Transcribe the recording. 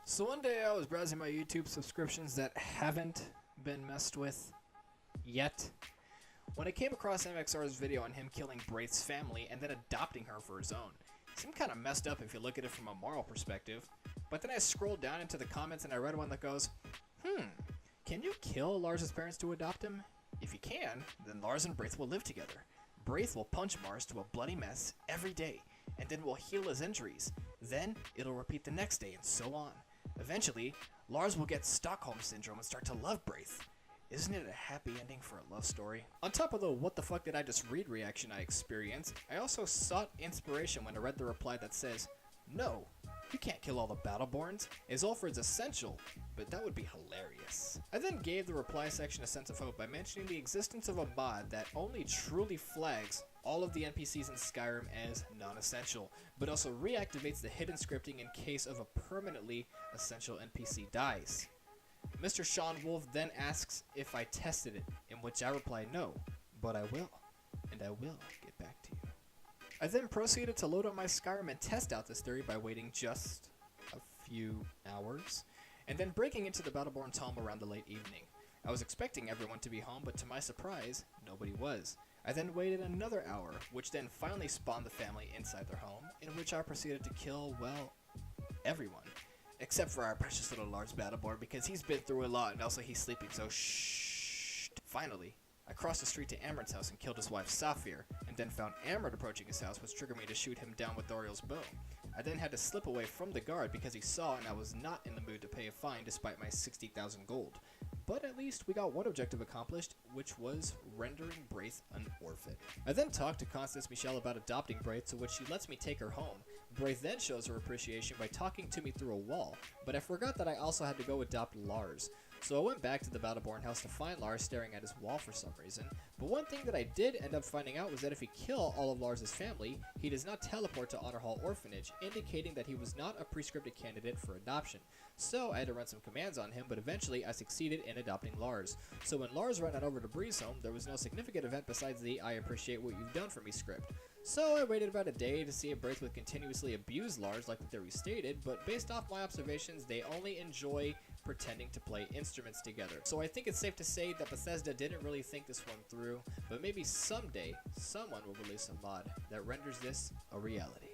So one day I was browsing my YouTube subscriptions that haven't been messed with yet, when I came across MXR's video on him killing Braith's family and then adopting her for his own. It seemed kind of messed up if you look at it from a moral perspective, but then I scrolled down into the comments and I read one that goes, can you kill Lars' parents to adopt him? If you can, then Lars and Braith will live together. Braith will punch Mars to a bloody mess every day, and then will heal his injuries. Then it'll repeat the next day and so on. Eventually, Lars will get Stockholm Syndrome and start to love Braith. Isn't it a happy ending for a love story? On top of the what the fuck did I just read reaction I experienced, I also sought inspiration when I read the reply that says, no, you can't kill all the Battle-Borns. Isolfur is essential, but that would be hilarious. I then gave the reply section a sense of hope by mentioning the existence of a mod that only truly flags all of the NPCs in Skyrim as non-essential, but also reactivates the hidden scripting in case of a permanently essential NPC dies. Mr. Sean Wolf then asks if I tested it, in which I reply no, but I will, and I will get back to you. I then proceeded to load up my Skyrim and test out this theory by waiting just a few hours, and then breaking into the Battle-Born's home around the late evening. I was expecting everyone to be home, but to my surprise, nobody was. I then waited another hour, which then finally spawned the family inside their home, in which I proceeded to kill, well, everyone. Except for our precious little Lars Battle-Born, because he's been through a lot and also he's sleeping, so shh. Finally, I crossed the street to Amryn's house and killed his wife Saphir, and then found Amryn approaching his house, which triggered me to shoot him down with Doriel's bow. I then had to slip away from the guard because he saw and I was not in the mood to pay a fine despite my 60,000 gold. But at least we got one objective accomplished, which was rendering Braith an orphan. I then talked to Constance Michelle about adopting Braith, to which she lets me take her home. Braith then shows her appreciation by talking to me through a wall, but I forgot that I also had to go adopt Lars. So I went back to the Battle-Born house to find Lars staring at his wall for some reason, but one thing that I did end up finding out was that if he killed all of Lars' family, he does not teleport to Honor Hall Orphanage, indicating that he was not a pre-scripted candidate for adoption. So I had to run some commands on him, but eventually I succeeded in adopting Lars. So when Lars ran on over to Bree's home, there was no significant event besides the I appreciate what you've done for me script. So I waited about a day to see if Braith would continuously abuse Lars like the theory stated, but based off my observations, they only enjoy pretending to play instruments together. So I think it's safe to say that Bethesda didn't really think this one through, but maybe someday, someone will release a mod that renders this a reality.